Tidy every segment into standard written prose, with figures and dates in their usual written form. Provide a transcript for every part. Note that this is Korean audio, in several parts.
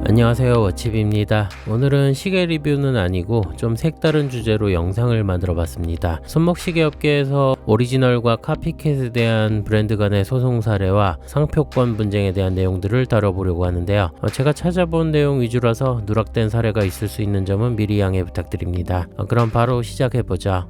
안녕하세요, 워칩입니다. 오늘은 시계 리뷰는 아니고 좀 색다른 주제로 영상을 만들어 봤습니다. 손목시계 업계에서 오리지널과 카피캣에 대한 브랜드 간의 소송 사례와 상표권 분쟁에 대한 내용들을 다뤄보려고 하는데요. 제가 찾아본 내용 위주라서 누락된 사례가 있을 수 있는 점은 미리 양해 부탁드립니다. 그럼 바로 시작해보죠.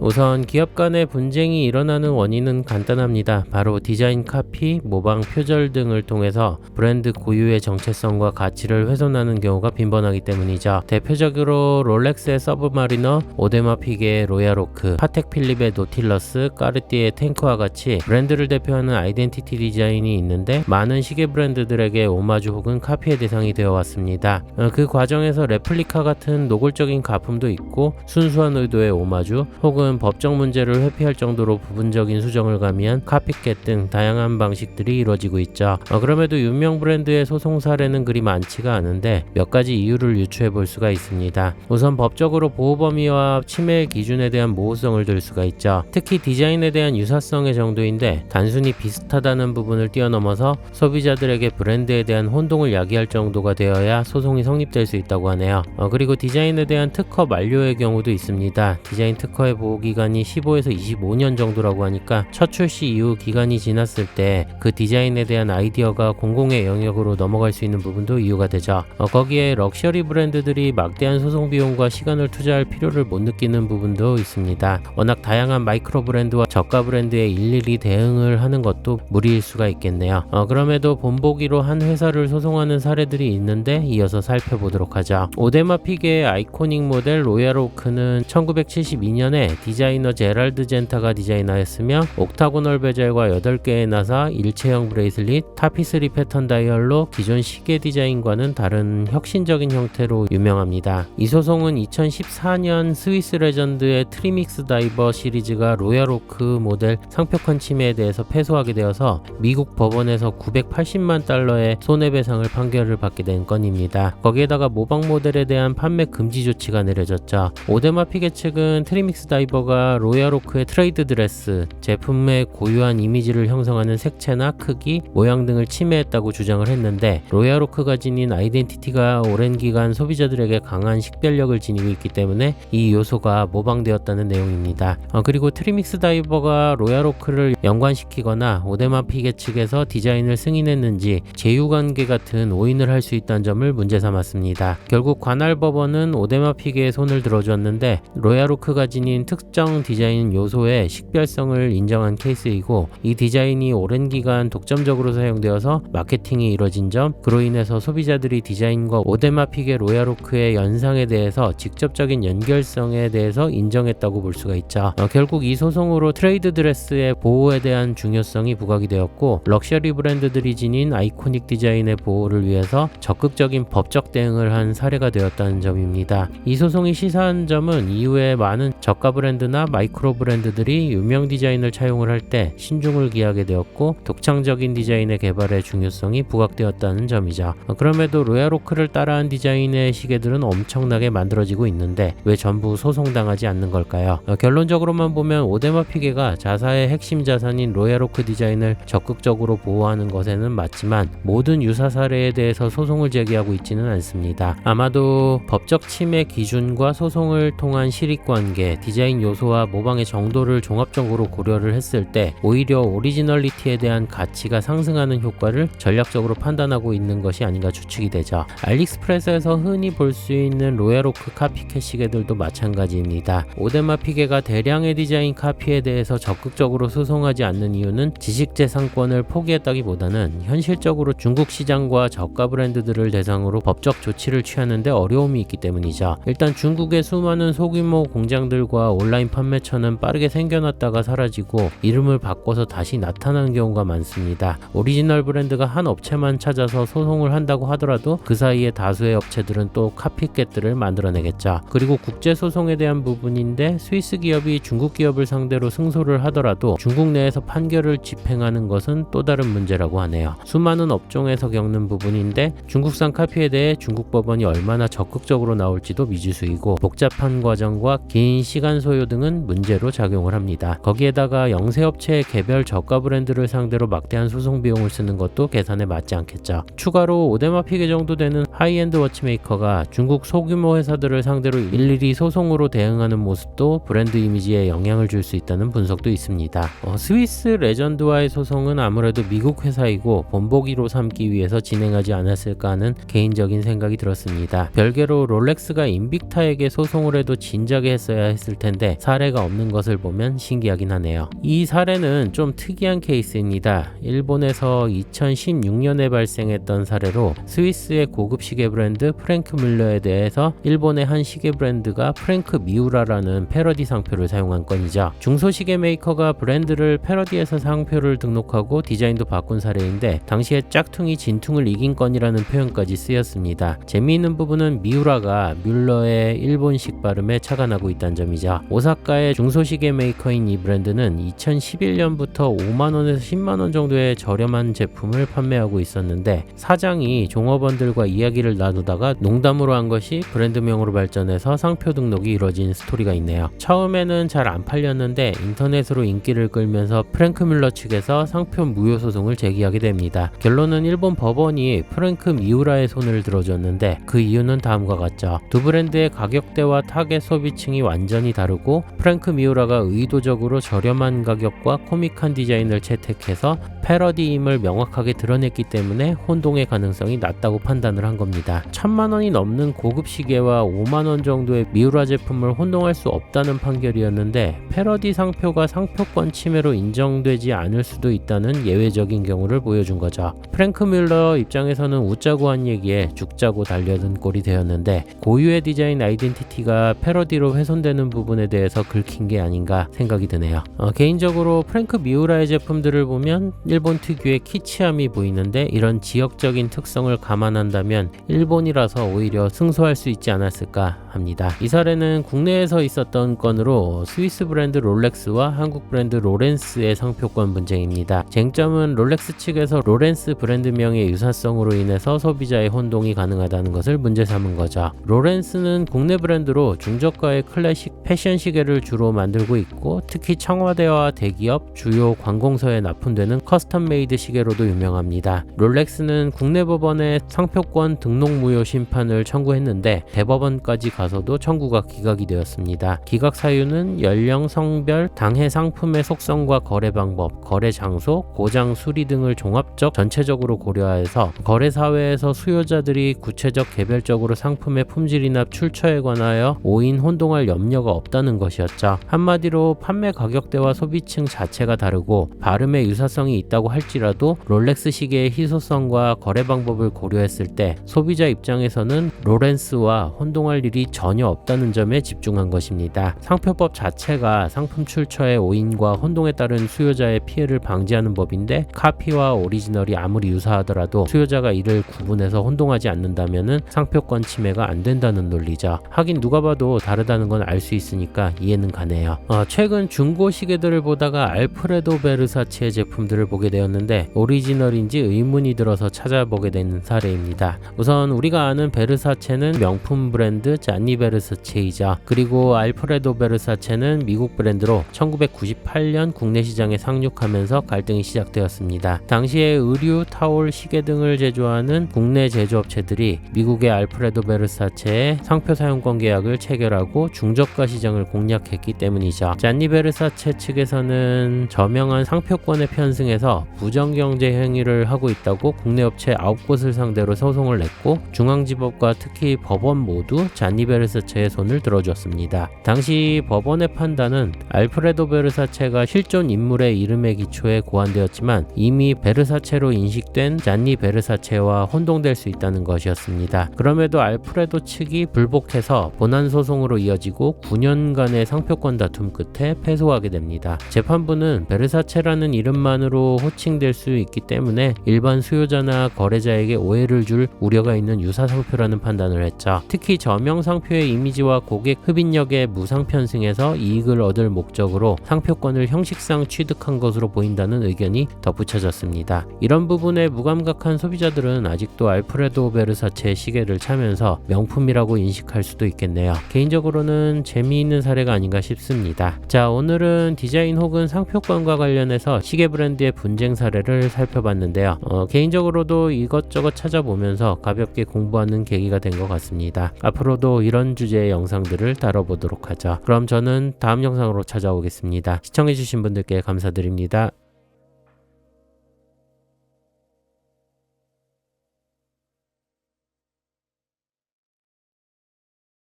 우선 기업 간의 분쟁이 일어나는 원인은 간단합니다. 바로 디자인 카피, 모방, 표절 등을 통해서 브랜드 고유의 정체성과 가치를 훼손하는 경우가 빈번하기 때문이죠. 대표적으로 롤렉스의 서브마리너, 오데마 피게의 로얄오크, 파텍 필립의 노틸러스, 까르띠에의 탱크와 같이 브랜드를 대표하는 아이덴티티 디자인이 있는데 많은 시계 브랜드들에게 오마주 혹은 카피의 대상이 되어 왔습니다. 그 과정에서 레플리카 같은 노골적인 가품도 있고 순수한 의도의 오마주 혹은 법적 문제를 회피할 정도로 부분적인 수정을 가미한 카피캣 등 다양한 방식들이 이루어지고 있죠. 그럼에도 유명 브랜드의 소송 사례는 그리 많지가 않은데 몇 가지 이유를 유추해 볼 수가 있습니다. 우선 법적으로 보호 범위와 침해 기준에 대한 모호성을 들 수가 있죠. 특히 디자인에 대한 유사성의 정도인데 단순히 비슷하다는 부분을 뛰어넘어서 소비자들에게 브랜드에 대한 혼동을 야기할 정도가 되어야 소송이 성립될 수 있다고 하네요. 그리고 디자인에 대한 특허 만료의 경우도 있습니다. 디자인 특허의 보호 기간이 15에서 25년 정도라고 하니까 첫 출시 이후 기간이 지났을 때 그 디자인에 대한 아이디어가 공공의 영역으로 넘어갈 수 있는 부분도 이유가 되죠. 거기에 럭셔리 브랜드들이 막대한 소송 비용과 시간을 투자할 필요를 못 느끼는 부분도 있습니다. 워낙 다양한 마이크로 브랜드와 저가 브랜드에 일일이 대응을 하는 것도 무리일 수가 있겠네요. 그럼에도 본보기로 한 회사를 소송하는 사례들이 있는데 이어서 살펴보도록 하죠. 오데마 피게의 아이코닉 모델 로얄오크는 1972년에 디자이너 제랄드 젠타가 디자인하였으며 옥타고널 베젤과 8개의 나사, 일체형 브레이슬릿, 타피스리 패턴 다이얼로 기존 시계 디자인과는 다른 혁신적인 형태로 유명합니다. 이 소송은 2014년 스위스 레전드의 트리믹스 다이버 시리즈가 로얄오크 모델 상표권 침해에 대해서 패소하게 되어서 미국 법원에서 980만 달러의 손해배상을 판결을 받게 된 건입니다. 거기에다가 모방 모델에 대한 판매 금지 조치가 내려졌죠. 오데마 피게 측은 트리믹스 다이버가 로얄오크의 트레이드 드레스, 제품의 고유한 이미지를 형성하는 색채나 크기, 모양 등을 침해했다고 주장을 했는데 로얄오크가 지닌 아이덴티티가 오랜 기간 소비자들에게 강한 식별력을 지니고 있기 때문에 이 요소가 모방되었다는 내용입니다. 그리고 트리믹스 다이버가 로얄오크를 연관시키거나 오데마 피게 측에서 디자인을 승인했는지 제휴관계 같은 오인을 할 수 있다는 점을 문제 삼았습니다. 결국 관할 법원은 오데마 피게의 손을 들어주었는데 로얄오크가 지닌 특정 디자인 요소의 식별성을 인정한 케이스이고 이 디자인이 오랜 기간 독점적으로 사용되어서 마케팅이 이뤄진 점, 그로 인해서 소비자들이 디자인과 오데마 피게 로얄오크의 연상에 대해서 직접적인 연결성에 대해서 인정했다고 볼 수가 있죠. 결국 이 소송으로 트레이드 드레스의 보호에 대한 중요성이 부각이 되었고 럭셔리 브랜드들이 지닌 아이코닉 디자인의 보호를 위해서 적극적인 법적 대응을 한 사례가 되었다는 점입니다. 이 소송이 시사한 점은 이후에 많은 저가 브랜드나 마이크로 브랜드들이 유명 디자인을 차용을 할 때 신중을 기하게 되었고 독창적인 디자인의 개발의 중요성이 부각되었다는 점이죠. 그럼에도 로얄오크를 따라한 디자인의 시계들은 엄청나게 만들어지고 있는데 왜 전부 소송당하지 않는 걸까요? 결론적으로만 보면 오데마 피게가 자사의 핵심 자산인 로얄오크 디자인을 적극적으로 보호하는 것에는 맞지만 모든 유사 사례에 대해서 소송을 제기하고 있지는 않습니다. 아마도 법적 침해 기준과 소송을 통한 실익관계, 디자인 요소와 모방의 정도를 종합적으로 고려를 했을 때 오히려 오리지널리티에 대한 가치가 상승하는 효과를 전략적으로 판단하고 있는 것이 아닌가 추측이 되죠. 알리익스프레스에서 흔히 볼 수 있는 로얄오크 카피캣 시계들도 마찬가지입니다. 오데마 피게가 대량의 디자인 카피에 대해서 적극적으로 소송하지 않는 이유는 지식재산권을 포기했다기보다는 현실적으로 중국 시장과 저가 브랜드들을 대상으로 법적 조치를 취하는 데 어려움이 있기 때문이죠. 일단 중국의 수많은 소규모 공장들과 온라인 판매처는 빠르게 생겨났다가 사라지고 이름을 바꿔서 다시 나타나는 경우가 많습니다. 오리지널 브랜드가 한 업체만 찾아서 소송을 한다고 하더라도 그 사이에 다수의 업체들은 또 카피캣들을 만들어내겠죠. 그리고 국제소송에 대한 부분인데 스위스 기업이 중국 기업을 상대로 승소를 하더라도 중국 내에서 판결을 집행하는 것은 또 다른 문제라고 하네요. 수많은 업종에서 겪는 부분인데 중국산 카피에 대해 중국 법원이 얼마나 적극적으로 나올지도 미지수이고 복잡한 과정과 긴 시간 소요 등은 문제로 작용을 합니다. 거기에다가 영세업체의 개별 저가 브랜드를 상대로 막대한 소송 비용을 쓰는 것도 계산에 맞지 않겠죠. 추가로 오데마 피게 정도 되는 하이엔드 워치메이커가 중국 소규모 회사들을 상대로 일일이 소송으로 대응하는 모습도 브랜드 이미지에 영향을 줄 수 있다는 분석도 있습니다. 스위스 레전드와의 소송은 아무래도 미국 회사이고 본보기로 삼기 위해서 진행하지 않았을까 하는 개인적인 생각이 들었습니다. 별개로 롤렉스가 인빅타에게 소송을 해도 진작에 했어야 했을 텐데 사례가 없는 것을 보면 신기하긴 하네요. 이 사례는 좀 특이한 케이스입니다. 일본에서 2016년에 발생했던 사례로 스위스의 고급 시계 브랜드 프랭크 뮬러에 대해서 일본의 한 시계 브랜드가 프랭크 미우라라는 패러디 상표를 사용한 건이죠. 중소시계 메이커가 브랜드를 패러디해서 상표를 등록하고 디자인도 바꾼 사례인데 당시에 짝퉁이 진퉁을 이긴 건이라는 표현까지 쓰였습니다. 재미있는 부분은 미우라가 뮬러의 일본식 발음에 착안하고 있다는 점이죠. 오사카의 중소시계 메이커인 이 브랜드는 2011년부터 5만원에서 10만원 정도의 저렴한 제품을 판매하고 있었는데 사장이 종업원들과 이야기를 나누다가 농담으로 한 것이 브랜드명으로 발전해서 상표 등록이 이루어진 스토리가 있네요. 처음에는 잘 안 팔렸는데 인터넷으로 인기를 끌면서 프랭크 뮬러 측에서 상표 무효 소송을 제기하게 됩니다. 결론은 일본 법원이 프랭크 미우라의 손을 들어줬는데 그 이유는 다음과 같죠. 두 브랜드의 가격대와 타겟 소비층이 완전히 다르고 프랭크 미우라가 의도적으로 저렴한 가격과 코믹한 디자인을 채택해서 패러디임을 명확하게 드러냈기 때문에 혼동의 가능성이 낮다고 판단을 한 겁니다. 1000만원이 넘는 고급 시계와 5만원 정도의 미우라 제품을 혼동할 수 없다는 판결이었는데 패러디 상표가 상표권 침해로 인정되지 않을 수도 있다는 예외적인 경우를 보여준 거죠. 프랭크 뮬러 입장에서는 웃자고 한 얘기에 죽자고 달려든 꼴이 되었는데 고유의 디자인 아이덴티티가 패러디로 훼손되는 부분에 대해서 긁힌 게 아닌가 생각이 드네요. 개인적으로 프랭크 미우라의 제품들을 보면 일본 특유의 키치함이 보이는데 이런 지역적인 특성을 감안한다면 일본이라서 오히려 승소할 수 있지 않았을까 합니다. 이 사례는 국내에서 있었던 건으로 스위스 브랜드 롤렉스와 한국 브랜드 로렌스의 상표권 분쟁입니다. 쟁점은 롤렉스 측에서 로렌스 브랜드명의 유사성으로 인해서 소비자의 혼동이 가능하다는 것을 문제 삼은 거죠. 로렌스는 국내 브랜드로 중저가의 클래식 패션 시계를 주로 만들고 있고 특히 청와대와 대기업, 주요 관공서에 납품되는 커스텀 메이드 시계로도 유명합니다. 롤렉스는 국내 법원에 상표권 등록 무효 심판을 청구했는데 대법원까지 가서도 청구가 기각이 되었습니다. 기각 사유는 연령, 성별, 당해 상품의 속성과 거래 방법, 거래 장소, 고장 수리 등을 종합적 전체적으로 고려해서 거래 사회에서 수요자들이 구체적 개별적으로 상품의 품질이나 출처에 관하여 오인 혼동할 염려가 없다는 것이었죠. 한마디로 판매 가격대와 소비층 자체가 다르고 발음의 유사성이 있다고 할지라도 롤렉스 시계의 희소성과 거래 방법을 고려했을 때 소비자 입장에서는 로렌스와 혼동할 일이 전혀 없다는 점에 집중한 것입니다. 상표법 자체가 상품 출처의 오인과 혼동에 따른 수요자의 피해를 방지하는 법인데 카피와 오리지널이 아무리 유사하더라도 수요자가 이를 구분해서 혼동하지 않는다면 상표권 침해가 안 된다는 논리죠. 하긴 누가 봐도 다르다는 건 알 수 있으니까 이해는 가네요. 최근 중고 시계들을 보다가 알프레도 베르사체의 제품들을 보게 되었는데 오리지널인지 의문이 들어서 찾아보게 된 사례입니다. 우선 우리가 아는 베르사체는 명품 브랜드 잔니 베르사체이자 그리고 알프레도 베르사체는 미국 브랜드로 1998년 국내 시장에 상륙하면서 갈등이 시작되었습니다. 당시에 의류, 타올, 시계 등을 제조하는 국내 제조업체들이 미국의 알프레도 베르사체의 상표 사용권 계약을 체결하고 중저가 시장을 공략했기 때문이죠. 잔니 베르사체 측에서는 저명한 상표권에 편승해서 부정경제 행위를 하고 있다고 국내 업체 9곳을 상대로 소송을 냈고 중앙지법과 특히 법원 모두 잔니 베르사체의 손을 들어줬습니다. 당시 법원의 판단은 알프레도 베르사체가 실존 인물의 이름의 기초에 고안되었지만 이미 베르사체로 인식된 잔니 베르사체와 혼동될 수 있다는 것이었습니다. 그럼에도 알프레도 측이 불복해서 본안 소송으로 이어지고 9년간의 상표권 다툼 끝에 패소하게 됩니다. 재판부는 베르사체라는 이름만으로 호칭될 수 있기 때문에 일반 수요자나 거래자에게 오해를 줄 우려가 있는 유사 상표라는 판단을 했죠. 특히 저명 상표의 이미지와 고객 흡인력의 무상 편승에서 이익을 얻을 목적으로 상표권을 형식상 취득한 것으로 보인다는 의견이 덧붙여졌습니다. 이런 부분에 무감각한 소비자들은 아직도 알프레도 베르사체의 시계를 차면서 명품이라고 인식할 수도 있겠네요. 개인적으로는 재미있는 사례가 아닌가 싶습니다. 자, 오늘은 디자인 혹은 상표권과 관련해서 시계 브랜드의 분쟁 사례를 살펴봤는데요. 개인적으로도 이것저것 찾아보면서 가볍게 공부하는 계기가 된 것 같습니다. 앞으로도 이런 주제의 영상들을 다뤄보도록 하죠. 그럼 저는 다음 영상으로 찾아오겠습니다. 시청해주신 분들께 감사드립니다.